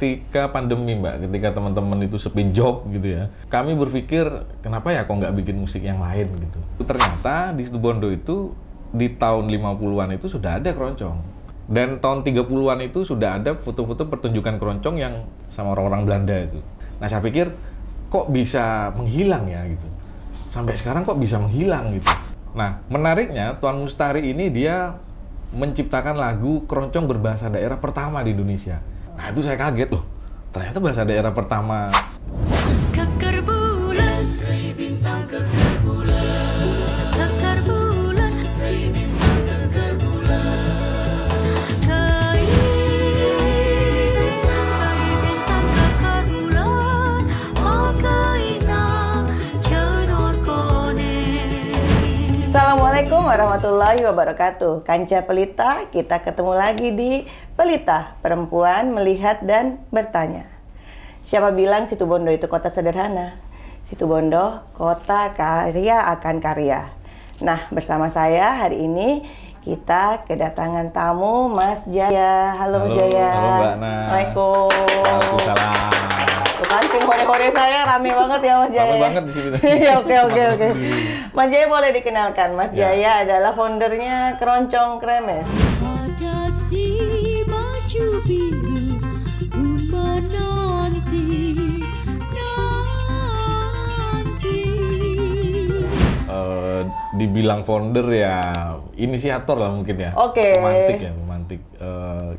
ketika pandemi, Mbak, ketika teman-teman itu sepi job gitu ya, kami berpikir kenapa ya kok nggak bikin musik yang lain gitu. Ternyata di Situbondo itu di tahun 50-an itu sudah ada keroncong. Dan tahun 30-an itu sudah ada foto-foto pertunjukan keroncong yang sama orang-orang Belanda itu. Nah, saya pikir kok bisa menghilang ya gitu. Sampai sekarang kok bisa menghilang gitu. Nah, menariknya Tuan Mustari ini dia menciptakan lagu keroncong berbahasa daerah pertama di Indonesia. Nah, itu saya kaget loh. Ternyata bahasa daerah pertama. Keker bulan, bintang keker bulan, keker bulan, bintang keker bulan, bintang keker bulan, makaina cenor kone. Assalamualaikum warahmatullahi wabarakatuh. Kanca Pelita, kita ketemu lagi di Pelita, Perempuan Melihat dan Bertanya. Siapa bilang Situbondo itu kota sederhana? Situbondo, kota karya akan karya. Nah, bersama saya hari ini kita kedatangan tamu Mas Jaya. Halo Mas Jaya. Halo Mbak Ana. Assalamualaikum. Waalaikumsalam. Tuh kan, tim hore-hore saya rame banget ya Mas Jaya. Rame banget di sini. Iya, oke. Mas Jaya boleh dikenalkan. Mas Ya. Jaya adalah foundernya Keroncong Kremes. Ada si baju biru rumah nanti. Dibilang founder ya, inisiator lah mungkin ya. Oke. Pemantik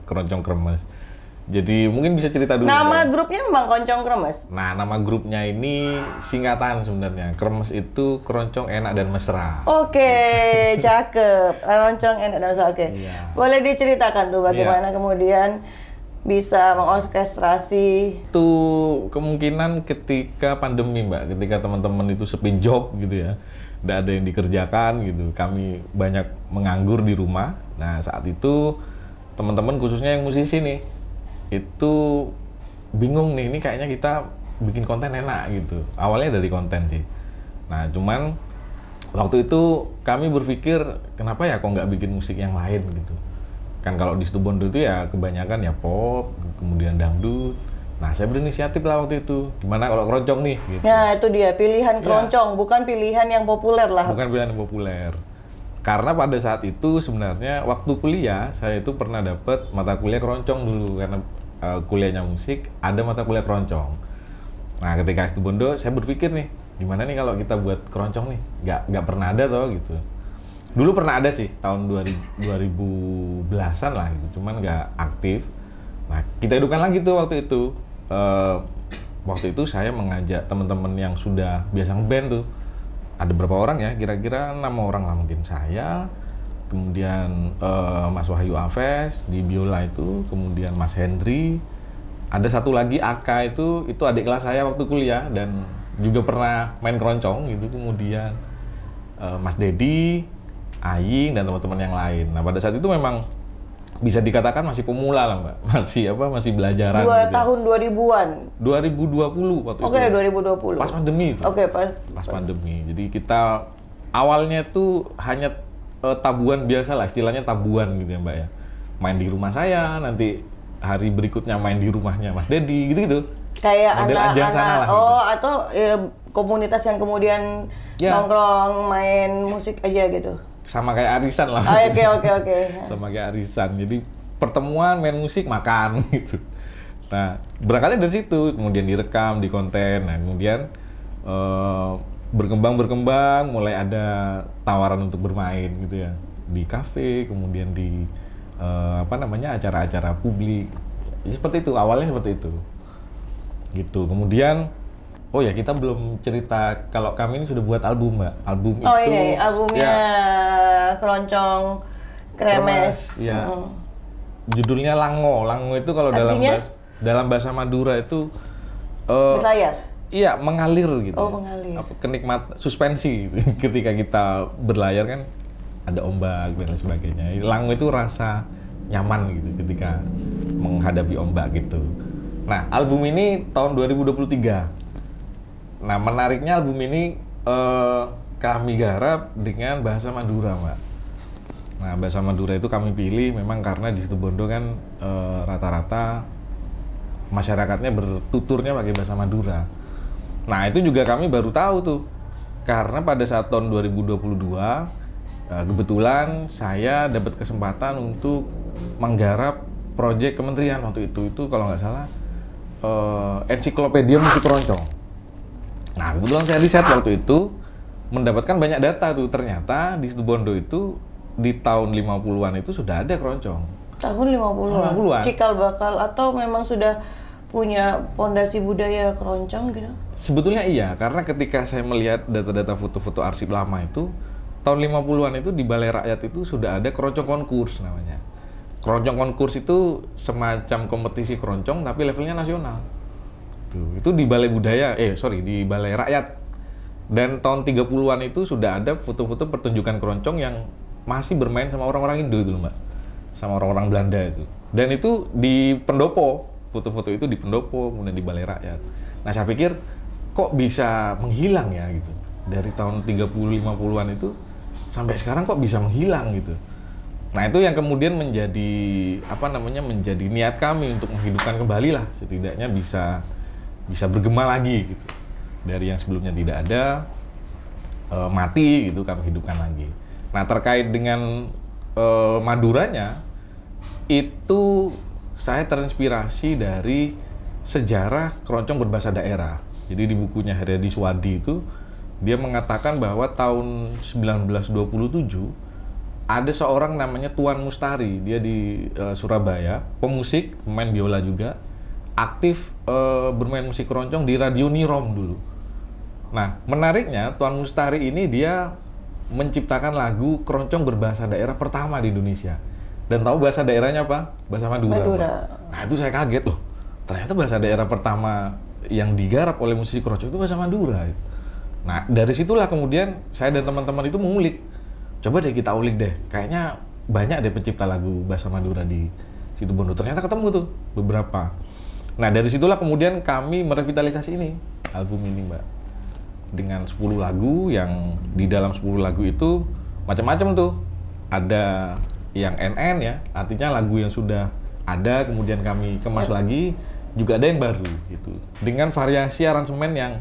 keroncong kremes. Jadi mungkin bisa cerita dulu. Nama Mbak. grupnya memang Keroncong Kremes. Nah, nama grupnya ini singkatan sebenarnya. Kremes itu keroncong enak dan mesra. Oke, cakep. Keroncong enak dan mesra. Oke. Iya. Boleh diceritakan tuh bagaimana kemudian bisa mengorkestrasi. Itu kemungkinan ketika pandemi, Mbak, ketika teman-teman itu sepi job gitu ya, nggak ada yang dikerjakan gitu, kami banyak menganggur di rumah. Nah, saat itu teman-teman khususnya yang musisi nih, itu bingung nih, ini kayaknya kita bikin konten enak gitu. Awalnya dari konten sih. Nah, cuman waktu itu kami berpikir kenapa ya kok nggak bikin musik yang lain gitu. Kan kalau di Situbondo itu ya kebanyakan ya pop, kemudian dangdut. Nah, saya berinisiatif lah waktu itu. Gimana kalau keroncong nih? Gitu. Nah, itu dia pilihan keroncong, bukan pilihan yang populer lah. Bukan pilihan yang populer. Karena pada saat itu sebenarnya waktu kuliah, saya itu pernah dapat mata kuliah keroncong dulu. Karena kuliahnya musik, ada mata kuliah keroncong. Nah, ketika Situbondo, saya berpikir nih, gimana nih kalau kita buat keroncong nih? Nggak pernah ada toh gitu. Dulu pernah ada sih, tahun 2010-an lah gitu, cuman nggak aktif. Nah, kita hidupkan lagi tuh waktu itu. Waktu itu saya mengajak teman-teman yang sudah biasa ngeband tuh. Ada berapa orang ya, kira-kira 6 orang lah mungkin. Saya, kemudian Mas Wahyu Aves di biola itu, kemudian Mas Hendri. Ada satu lagi Aka itu adik kelas saya waktu kuliah dan juga pernah main keroncong gitu. Kemudian Mas Dedi, Aying dan teman-teman yang lain. Nah, pada saat itu memang bisa dikatakan masih pemula lah, Mbak. Masih belajaran gitu. Tahun 2000-an. 2020 waktu Oke, itu. 2020. Pas pandemi itu. Oke, Pas pandemi. Jadi kita awalnya tuh hanya tabuan biasa lah, istilahnya tabuan gitu ya, Mbak ya. Main di rumah saya, nanti hari berikutnya main di rumahnya Mas Dedi, gitu-gitu. Kayak Model Anjang Sana lah, oh, gitu. atau komunitas yang kemudian Ya. nongkrong main musik aja gitu. Sama kayak arisan lah. Oke. Sama kayak arisan. Jadi pertemuan, main musik, makan gitu. Nah, berangkatnya dari situ, kemudian direkam, di konten. Nah, kemudian berkembang, mulai ada tawaran untuk bermain gitu ya. Di kafe, kemudian di acara-acara publik. Ya, seperti itu, awalnya seperti itu. Gitu. Kemudian oh ya, kita belum cerita kalau kami ini sudah buat album, Mbak. Album Oh, itu ini albumnya ya, Keroncong Kremes. ya. Judulnya Lango. Lango itu kalau Artinya? dalam bahasa Madura itu Berlayar. iya, mengalir gitu. Oh, mengalir. Kenikmat suspensi ketika kita berlayar kan ada ombak dan lain sebagainya. Lango itu rasa nyaman gitu ketika menghadapi ombak gitu. Nah, album ini tahun 2023. Nah, menariknya album ini kami garap dengan bahasa Madura, Mbak. Nah, bahasa Madura itu kami pilih memang karena di Situbondo kan rata-rata masyarakatnya bertuturnya pakai bahasa Madura. Nah itu juga kami baru tahu tuh, karena pada saat tahun 2022 kebetulan saya dapat kesempatan untuk menggarap proyek kementerian waktu itu kalau nggak salah ensiklopedia musik keroncong. Nah kebetulan saya riset waktu itu mendapatkan banyak data tuh, ternyata di Situbondo itu di tahun 50-an itu sudah ada keroncong. Tahun 50-an? Cikal bakal atau memang sudah punya fondasi budaya keroncong gitu? Sebetulnya iya, karena ketika saya melihat data-data foto-foto arsip lama itu, tahun 50-an itu di Balai Rakyat itu sudah ada keroncong konkurs namanya. Keroncong konkurs itu semacam kompetisi keroncong tapi levelnya nasional. Itu di Balai Budaya, di Balai Rakyat. Dan tahun 30-an itu sudah ada foto-foto pertunjukan keroncong yang masih bermain sama orang-orang Indo itu, Mbak. Sama orang-orang Belanda itu. Dan itu di pendopo, foto-foto itu di pendopo, kemudian di Balai Rakyat. Nah, saya pikir kok bisa menghilang ya gitu. Dari tahun 30-50-an itu sampai sekarang kok bisa menghilang gitu. Nah, itu yang kemudian menjadi menjadi niat kami untuk menghidupkan kembali lah, setidaknya bisa bergema lagi gitu. Dari yang sebelumnya tidak ada, mati gitu, kami hidupkan lagi. Nah, terkait dengan Maduranya, itu saya terinspirasi dari sejarah keroncong berbahasa daerah. Jadi di bukunya Haryadi Suwadi itu, dia mengatakan bahwa tahun 1927, ada seorang namanya Tuan Mustari, dia di Surabaya, pemusik, pemain biola juga, aktif bermain musik keroncong di Radio Nirom dulu. Nah, menariknya Tuan Mustari ini dia menciptakan lagu keroncong berbahasa daerah pertama di Indonesia. Dan tahu bahasa daerahnya apa? Bahasa Madura. Nah, itu saya kaget loh. Ternyata bahasa daerah pertama yang digarap oleh musisi keroncong itu bahasa Madura. Nah, dari situlah kemudian saya dan teman-teman itu mengulik. Coba deh kita ulik deh. Kayaknya banyak deh pencipta lagu bahasa Madura di Situbondo. Ternyata ketemu tuh beberapa. Nah, dari situlah kemudian kami merevitalisasi ini, album ini, Mbak. Dengan 10 lagu yang di dalam 10 lagu itu macam-macam tuh. Ada yang NN ya, artinya lagu yang sudah ada kemudian kami kemas lagi, juga ada yang baru gitu. Dengan variasi aransemen yang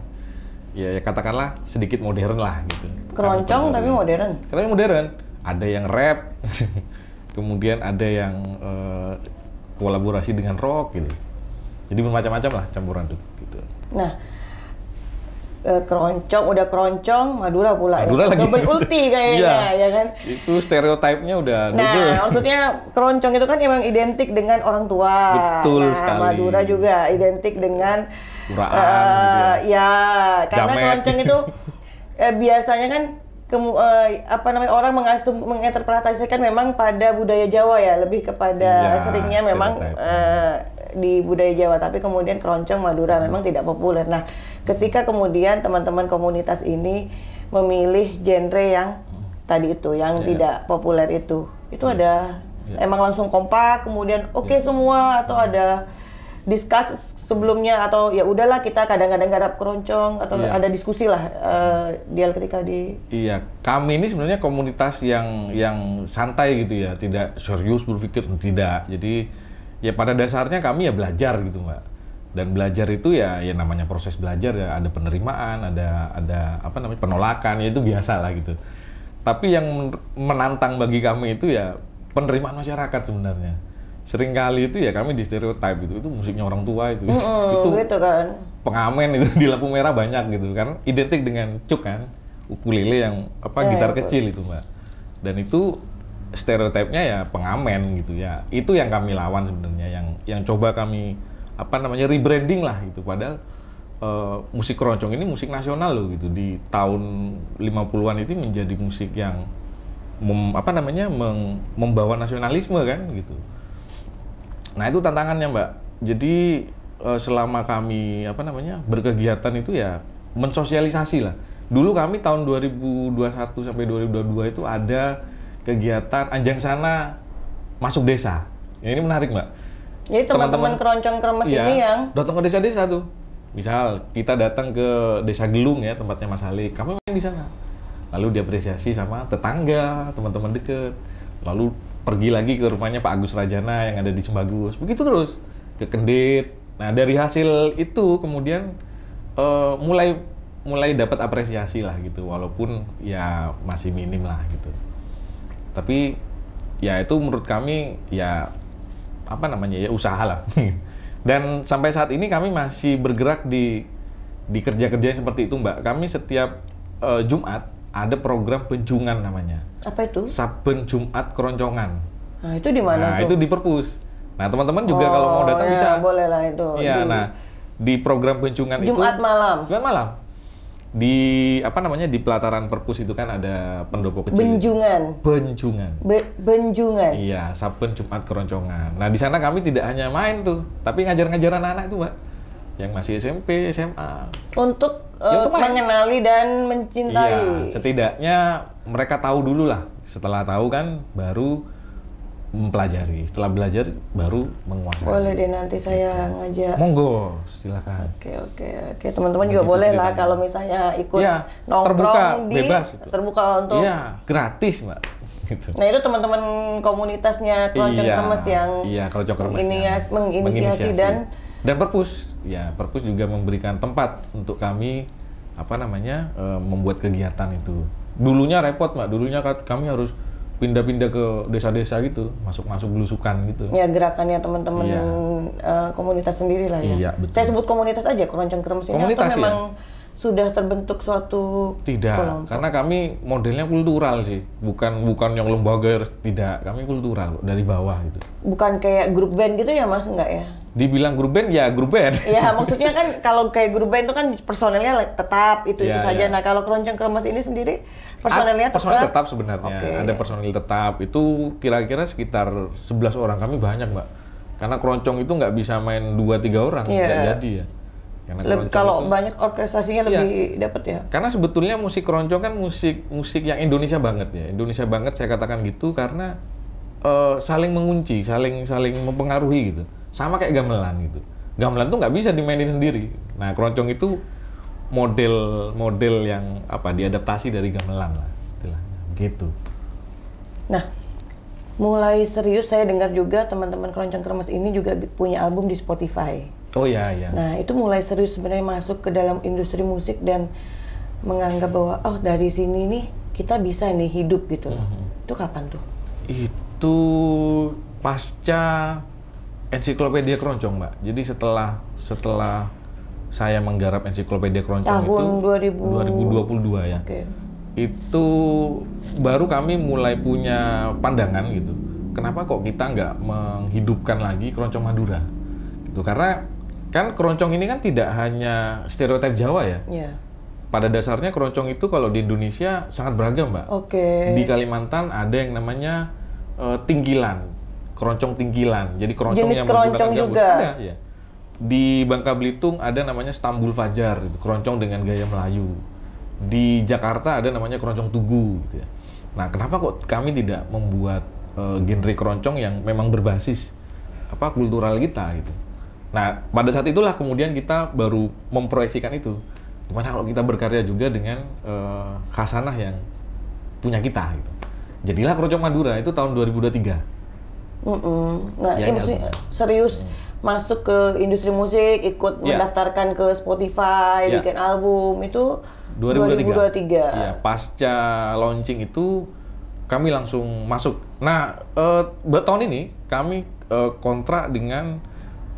ya katakanlah sedikit modern lah gitu. Keroncong tapi modern. Tapi modern. Ada yang rap, kemudian ada yang kolaborasi dengan rock gitu. Jadi bermacam-macam lah campuran tuh gitu. Nah, keroncong, Madura pula. Madura lagi. Double ulti kayaknya, ya kan? Itu stereotipnya udah double. Nah, maksudnya keroncong itu kan emang identik dengan orang tua. Betul nah, sekali. Madura juga identik dengan Uraan, gitu ya, karena Jamet. keroncong itu biasanya kan orang menginterpretasikan memang pada budaya Jawa ya, lebih kepada seringnya memang di budaya Jawa, tapi kemudian keroncong Madura memang tidak populer. Nah, ketika kemudian teman-teman komunitas ini memilih genre yang tadi itu, yang tidak populer itu ada emang langsung kompak, kemudian oke semua, atau ada discuss sebelumnya, atau ya udahlah kita kadang-kadang garap keroncong, atau ada diskusi lah ketika di. Iya, kami ini sebenarnya komunitas yang santai gitu ya, tidak serius berpikir, tidak. Jadi ya pada dasarnya kami ya belajar gitu, Mbak. Dan belajar itu ya namanya proses belajar ya, ada penerimaan, ada penolakan, ya itu biasa lah gitu. Tapi yang menantang bagi kami itu ya penerimaan masyarakat sebenarnya. Seringkali itu ya kami di stereotip itu musiknya orang tua itu gitu kan. Pengamen itu di lampu merah banyak gitu kan, identik dengan cuk kan, ukulele yang gitar kecil itu, Mbak. Dan itu stereotipnya ya pengamen gitu ya. Itu yang kami lawan sebenarnya, yang coba kami rebranding lah gitu. Padahal musik keroncong ini musik nasional loh gitu. Di tahun 50-an itu menjadi musik yang membawa nasionalisme kan gitu. Nah, itu tantangannya, Mbak. Jadi selama kami berkegiatan itu ya mensosialisasi lah. Dulu kami tahun 2021 sampai 2022 itu ada kegiatan Anjang Sana Masuk Desa. Ya, ini menarik, Mbak. Jadi teman-teman keroncong kremes ini yang datang ke desa-desa tuh. Misal kita datang ke Desa Gelung ya, tempatnya Mas Halik. Kami main di sana. Lalu diapresiasi sama tetangga, teman-teman deket. Lalu pergi lagi ke rumahnya Pak Agus Rajana yang ada di Sembagus. Begitu terus. Ke Kendit, Nah dari hasil itu kemudian mulai dapat apresiasi lah gitu, walaupun ya masih minim lah gitu. Tapi ya itu menurut kami ya apa namanya ya usaha lah. Dan sampai saat ini kami masih bergerak di kerja-kerja seperti itu, Mbak. Kami setiap Jumat ada program pencungan namanya. Apa itu? Saben Jumat keroncongan. Nah, itu di mana Nah, tuh? itu di Perpus. Nah, teman-teman juga kalau mau datang ya, bisa. boleh lah itu. Iya, nah di program pencungan Jumat itu malam. Jumat malam. Di apa namanya di pelataran Perpus itu kan ada pendopo kecil. Benjungan. Benjungan. Iya, Saben Jumat keroncongan. Nah, di sana kami tidak hanya main tuh, tapi ngajar-ngajar anak-anak itu, Mbak. Yang masih SMP, SMA. Untuk Ya, untuk main. mengenali dan mencintai. Iya, setidaknya mereka tahu dulu lah. Setelah tahu kan baru mempelajari. Setelah belajar baru menguasai. Boleh deh nanti saya ngajak. Monggo, silakan. Oke. Teman-teman juga Begitu boleh lah ceritanya. kalau misalnya ikut Iya, nongkrong terbuka, di bebas. terbuka untuk. Iya, gratis, Mbak. Gitu. Nah itu teman-teman komunitasnya Keroncong Kremes yang Keroncong Kremes menginisiasi dan Perpus. Ya, Perpus juga memberikan tempat untuk kami apa namanya membuat kegiatan itu. Dulunya repot, Mbak. Dulunya kami harus pindah-pindah ke desa-desa gitu, masuk-masuk belusukan gitu. ya gerakannya teman-teman Iya. Komunitas sendiri lah ya. Iya, betul. Saya sebut komunitas aja Keroncong Kremes ini Komunitas, atau memang ya? sudah terbentuk suatu Tidak, kelompok? karena kami modelnya kultural sih, bukan yang lembaga, tidak. Kami kultural dari bawah gitu. Bukan kayak grup band gitu ya Mas, enggak ya? Dibilang grup band ya grup band. Ya maksudnya kan kalau kayak grup band itu kan personelnya tetap itu Iya, saja. iya. Nah kalau Keroncong Kremes ini sendiri personelnya Personel tetap sebenarnya. Oke. Ada personil tetap. Itu kira-kira sekitar 11 orang. Kami banyak, Mbak. Karena keroncong itu nggak bisa main 2-3 orang, Iya. nggak jadi ya. Karena keroncong Kalau itu- banyak orkestrasinya lebih dapat ya. Karena sebetulnya musik keroncong kan musik yang Indonesia banget ya. Indonesia banget saya katakan gitu karena saling mengunci, saling mempengaruhi gitu. Sama kayak gamelan gitu. Gamelan tuh nggak bisa dimainin sendiri. Nah, keroncong itu model yang diadaptasi dari gamelan lah istilahnya. Gitu. Nah, mulai serius saya dengar juga teman-teman Keroncong Kremes ini juga punya album di Spotify. Oh iya, iya. Nah, itu mulai serius sebenarnya masuk ke dalam industri musik dan menganggap bahwa oh dari sini nih kita bisa nih hidup gitu. Itu kapan tuh? Itu pasca ensiklopedia keroncong, Mbak. Jadi setelah saya menggarap ensiklopedia keroncong Tahun itu 2022 ya. Oke. Itu baru kami mulai punya pandangan gitu. Kenapa kok kita nggak menghidupkan lagi keroncong Madura? Gitu. Karena kan keroncong ini kan tidak hanya stereotip Jawa ya. Iya. Pada dasarnya keroncong itu kalau di Indonesia sangat beragam, Mbak. Oke. Di Kalimantan ada yang namanya tingkilan, keroncong tingkilan. Jadi keroncong Jenis yang keroncong menggunakan gambus. juga? Ada, ya. Di Bangka Belitung ada namanya Stambul Fajar, gitu, keroncong dengan gaya Melayu. Di Jakarta ada namanya keroncong Tugu, gitu ya. Nah, kenapa kok kami tidak membuat genre keroncong yang memang berbasis kultural kita gitu. Nah, pada saat itulah kemudian kita baru memproyeksikan itu. Gimana kalau kita berkarya juga dengan khasanah yang punya kita gitu. Jadilah Keroncong Madura itu tahun 2023. Nah, Ya, ini maksudnya serius masuk ke industri musik, ikut Ya. mendaftarkan ke Spotify, Ya. bikin album itu 2023. 2023. Ya, pasca launching itu kami langsung masuk. Nah, tahun ini kami kontrak dengan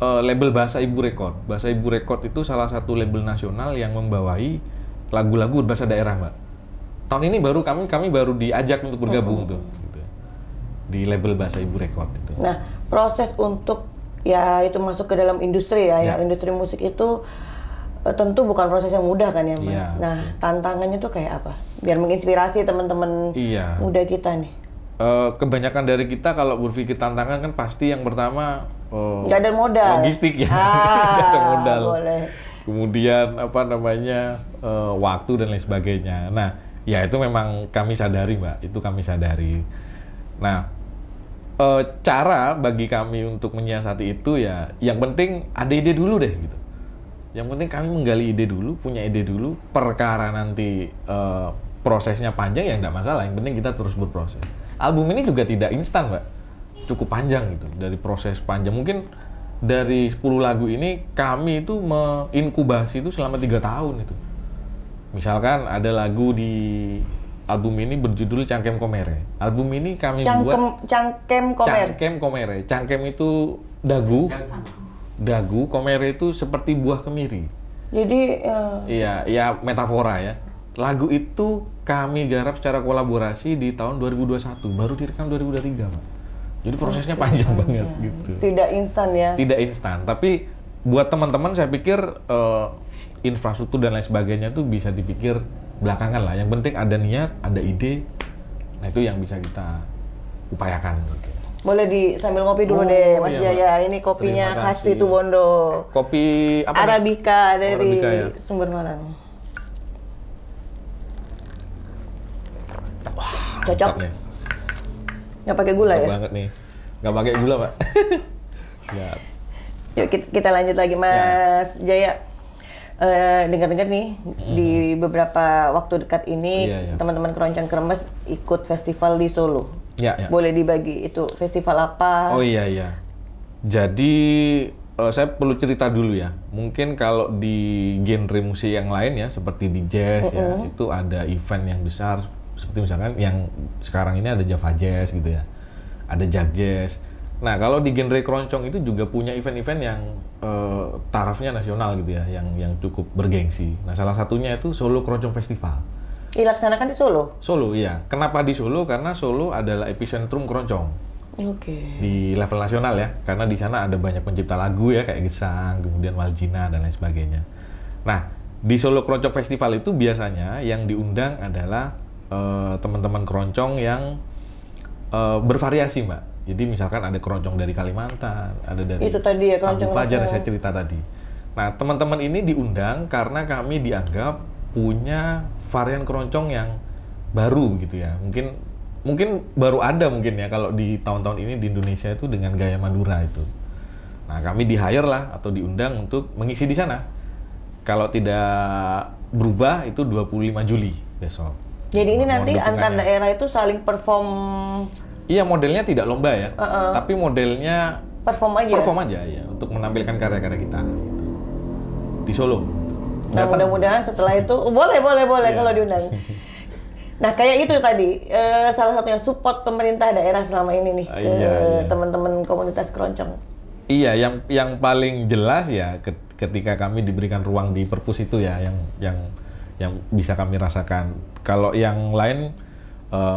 label Bahasa Ibu Record. Bahasa Ibu Record itu salah satu label nasional yang membawahi lagu-lagu bahasa daerah, Mbak. Tahun ini baru kami baru diajak untuk bergabung tuh, gitu. Di label Bahasa Ibu Record itu. Nah, proses untuk ya itu masuk ke dalam industri ya, Ya. yang industri musik itu tentu bukan proses yang mudah kan ya, Mas. Iya, Nah, tantangannya tuh kayak apa? Biar menginspirasi teman-teman Iya. muda kita nih. Kebanyakan dari kita kalau berpikir tantangan kan pasti yang pertama Nggak ada modal. logistik ya, Ah, nggak ada modal. boleh. Kemudian waktu dan lain sebagainya. Nah, ya itu memang kami sadari, Mbak. Itu kami sadari. Nah, cara bagi kami untuk menyiasati itu ya, yang penting ada ide dulu deh gitu. Yang penting kami menggali ide dulu, punya ide dulu. Perkara nanti prosesnya panjang ya nggak masalah. Yang penting kita terus berproses. Album ini juga tidak instan, Mbak. Cukup panjang gitu, dari proses panjang. Mungkin dari 10 lagu ini kami itu menginkubasi itu selama 3 tahun itu. Misalkan ada lagu di album ini berjudul Cangkem Komere. Album ini kami buat Cangkem Komere. Cangkem Komere. Cangkem itu dagu. Dagu, komere itu seperti buah kemiri. Jadi Iya, metafora ya. Lagu itu kami garap secara kolaborasi di tahun 2021, baru direkam 2023, Pak. Jadi prosesnya panjang banget gitu. tidak instan ya. Tidak instan, tapi buat teman-teman saya pikir infrastruktur dan lain sebagainya itu bisa dipikir belakangan lah. Yang penting ada niat, ada ide. Nah, itu yang bisa kita upayakan. Boleh sambil ngopi dulu Oh, deh, Mas iya, Jaya. Mbak. Ini kopinya Terima khas kasih. Situbondo. Kopi apa? Arabica dari Arabica, ya. Sumber Malang. Cocok. Mantap nih. Nggak pakai gula Mantap ya? banget nih. Nggak pakai gula, Pak. Siap. Yuk kita lanjut lagi, Mas Jaya. Dengar-dengar nih di beberapa waktu dekat ini Iya, iya. teman-teman Keroncong Kremes ikut festival di Solo. Ya, ya. Boleh dibagi itu festival apa? Oh iya, iya. Jadi saya perlu cerita dulu ya. Mungkin kalau di genre musik yang lain ya, seperti di jazz ya, itu ada event yang besar. Seperti misalkan yang sekarang ini ada Java Jazz gitu ya. Ada Jag Jazz. Nah, kalau di genre keroncong itu juga punya event-event yang tarafnya nasional gitu ya, yang cukup bergengsi. Nah, salah satunya itu Solo Keroncong Festival. Dilaksanakan di Solo? Solo, iya. Kenapa di Solo? Karena Solo adalah epicentrum keroncong. Oke. Di level nasional ya, karena di sana ada banyak pencipta lagu ya, kayak Gesang, kemudian Waljina, dan lain sebagainya. Nah, di Solo Keroncong Festival itu biasanya yang diundang adalah teman-teman keroncong yang bervariasi, Mbak. Jadi misalkan ada keroncong dari Kalimantan, ada dari Itu tadi ya, Kampung keroncong Fajar yang lokal. saya cerita tadi. Nah, teman-teman ini diundang karena kami dianggap punya varian keroncong yang baru gitu ya. Mungkin baru ada mungkin ya kalau di tahun-tahun ini di Indonesia itu dengan gaya Madura itu. Nah, kami di-hire lah atau diundang untuk mengisi di sana. Kalau tidak berubah itu 25 Juli besok. Jadi ini Mohon nanti antar dukungannya. daerah itu saling perform Iya, modelnya tidak lomba ya. Tapi modelnya perform aja. perform aja ya untuk menampilkan karya-karya kita di Solo. Nah, Datang. mudah-mudahan setelah itu boleh Iya. kalau diundang. Nah, kayak itu tadi salah satunya support pemerintah daerah selama ini nih ke Iya. teman-teman komunitas keroncong. Iya, yang paling jelas ya ketika kami diberikan ruang di perpus itu ya, yang bisa kami rasakan. Kalau yang lain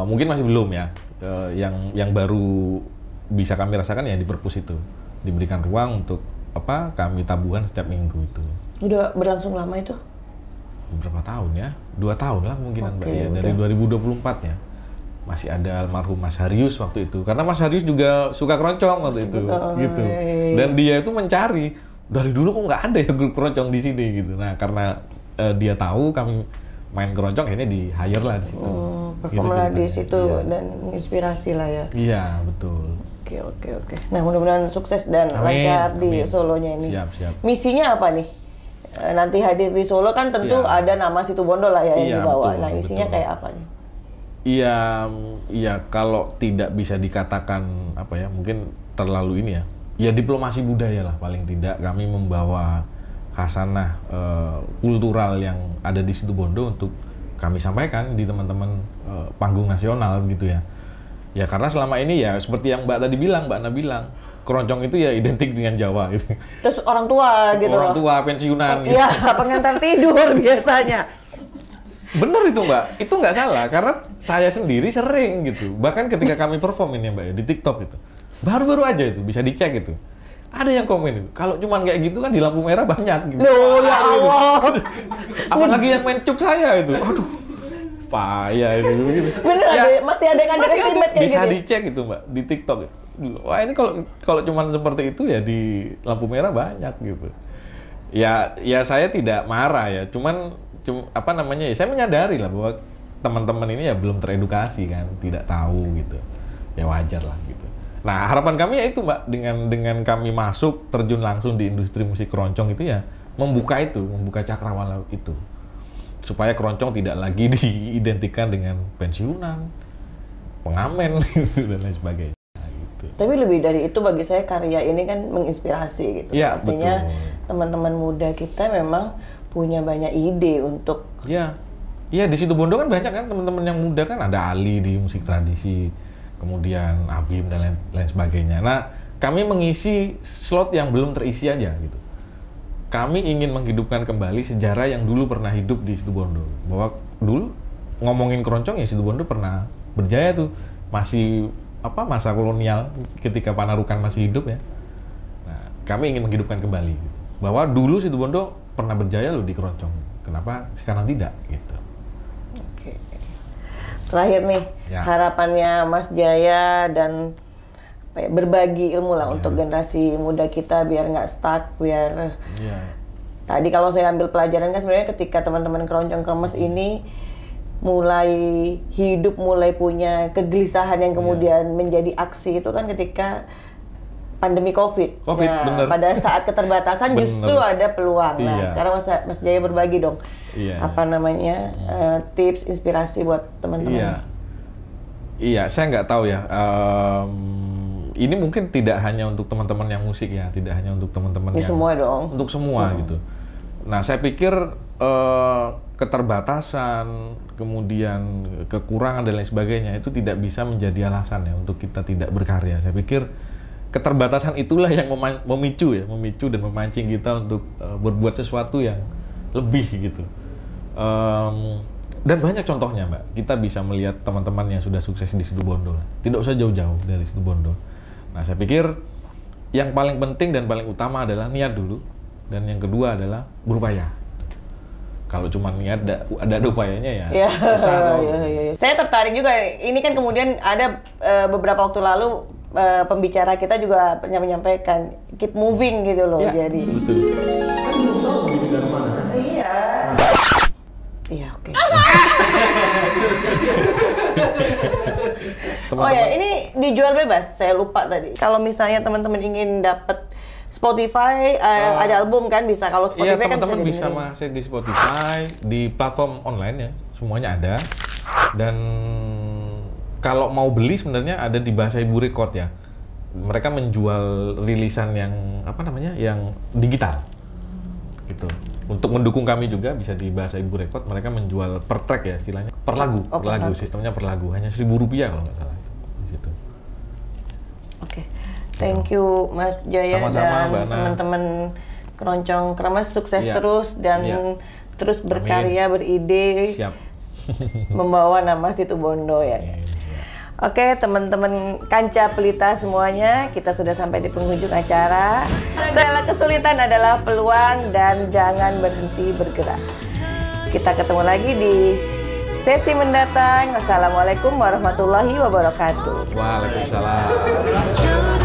mungkin masih belum ya. Yang baru bisa kami rasakan ya di perpus itu, diberikan ruang untuk kami tabuhan setiap minggu itu. Udah berlangsung lama itu? Berapa tahun ya? 2 tahun lah mungkinan, Mbak, Oke, ya, dari udah. 2024 ya. Masih ada almarhum Mas Harius waktu itu, karena Mas Harius juga suka keroncong waktu itu, gitu. iya. Dan dia itu mencari dari dulu kok nggak ada ya grup keroncong di sini gitu. Nah, karena dia tahu kami main keroncong, akhirnya di hire lah di situ. Perform lah di ceritanya. situ Iya. dan inspirasi lah ya. Iya, betul. Oke. Nah, mudah-mudahan sukses dan Amin, lancar di amin. Solonya ini. Siap. Misinya apa nih? Nanti hadir di Solo kan tentu Iya. ada nama Situbondo lah ya yang Iya, dibawa. betul, Nah, isinya betul. kayak apa nih? Iya, kalau tidak bisa dikatakan mungkin terlalu ini ya. Ya diplomasi budaya lah paling tidak, kami membawa khasanah kultural yang ada di Situbondo untuk kami sampaikan di teman-teman panggung nasional gitu ya. Ya karena selama ini ya seperti yang Mbak Ana bilang, keroncong itu ya identik dengan Jawa gitu. Terus orang tua gitu Orang loh. tua pensiunan gitu. Iya, pengantar tidur biasanya. Bener itu Mbak, itu nggak salah karena saya sendiri sering gitu. Bahkan ketika kami perform ini Mbak ya, di TikTok itu, baru-baru aja itu bisa dicek itu. Ada yang komen itu, kalau cuman kayak gitu kan di lampu merah banyak gitu. Loh, ya Allah. Apalagi yang main cuk saya itu, aduh, payah itu. Gitu. Bener masih ada yang underestimate kayak bisa gitu. dicek itu Mbak di TikTok. Wah ini kalau cuman seperti itu ya di lampu merah banyak gitu. Ya saya tidak marah ya, cuman ya saya menyadari lah bahwa teman-teman ini ya belum teredukasi kan, tidak tahu gitu. Ya wajar lah gitu. Nah, harapan kami ya itu Mbak, dengan kami masuk terjun langsung di industri musik keroncong itu ya membuka cakrawala itu. Supaya keroncong tidak lagi diidentikan dengan pensiunan, pengamen gitu dan lain sebagainya. Tapi lebih dari itu bagi saya karya ini kan menginspirasi gitu. Iya, Artinya betul. teman-teman muda kita memang punya banyak ide untuk Iya, di situ Bondo kan banyak kan teman-teman yang muda kan, ada Ali di musik tradisi, kemudian Abim dan lain sebagainya. Nah, kami mengisi slot yang belum terisi aja gitu. Kami ingin menghidupkan kembali sejarah yang dulu pernah hidup di situ Bondo. Bahwa dulu ngomongin keroncong ya situ Bondo pernah berjaya tuh, masih masa kolonial ketika Panarukan masih hidup ya. Nah, kami ingin menghidupkan kembali gitu. Bahwa dulu situ Bondo pernah berjaya loh di keroncong. Kenapa sekarang tidak gitu. Oke. Terakhir nih, Ya. harapannya Mas Jaya dan berbagi ilmu lah untuk generasi muda kita biar nggak stuck, biar Iya. tadi kalau saya ambil pelajaran kan sebenarnya ketika teman-teman keroncong kremes ini mulai hidup, mulai punya kegelisahan yang kemudian menjadi aksi itu kan ketika pandemi COVID. Covid, Nah, bener. pada saat keterbatasan Bener. justru ada peluang. Nah, Iya. sekarang Mas Jaya berbagi dong. Iya. Tips, inspirasi buat teman-teman. Iya, saya nggak tahu ya. Ini mungkin tidak hanya untuk teman-teman yang musik ya, tidak hanya untuk teman-teman Ini yang semua dong. untuk semua gitu. Nah, saya pikir keterbatasan, kemudian kekurangan dan lain sebagainya itu tidak bisa menjadi alasan ya untuk kita tidak berkarya. Saya pikir keterbatasan itulah yang memicu dan memancing kita untuk berbuat sesuatu yang lebih gitu. Dan banyak contohnya, Mbak. Kita bisa melihat teman-teman yang sudah sukses di situ Bondo. Tidak usah jauh-jauh dari situ Bondo. Nah, saya pikir yang paling penting dan paling utama adalah niat dulu, dan yang kedua adalah berupaya. Kalau cuma niat, ada upayanya ya. Ya, susah toh. ya. Saya tertarik juga. Ini kan kemudian ada beberapa waktu lalu pembicara kita juga menyampaikan keep moving gitu loh. Ya, Jadi. betul. Iya. Iya, oke. Oh ya, ini dijual bebas. Saya lupa tadi. Kalau misalnya teman-teman ingin dapat Spotify, ada album kan bisa. Kalau Iya, Spotify kan teman-teman bisa didengerin. masuk di Spotify, di platform online ya, semuanya ada. Dan kalau mau beli sebenarnya ada di Bahasa Ibu Record ya. Mereka menjual rilisan yang yang digital, gitu. Untuk mendukung kami juga bisa di Bahasa Ibu Record. Mereka menjual per track ya istilahnya, per lagu, Oh, per per lagu, lagu. sistemnya per lagu, hanya Rp1.000 kalau nggak salah di situ. Oke. Thank you Mas Jaya Sama-sama, dan Mbak Ana. teman-teman keroncong kremes, sukses Iya. terus dan Iya. terus berkarya, beride, Siap. membawa nama situ Bondo ya. Oke, teman-teman Kanca Pelita semuanya, kita sudah sampai di penghujung acara. Segala kesulitan adalah peluang dan jangan berhenti bergerak. Kita ketemu lagi di sesi mendatang. Wassalamualaikum warahmatullahi wabarakatuh. Waalaikumsalam. Jangan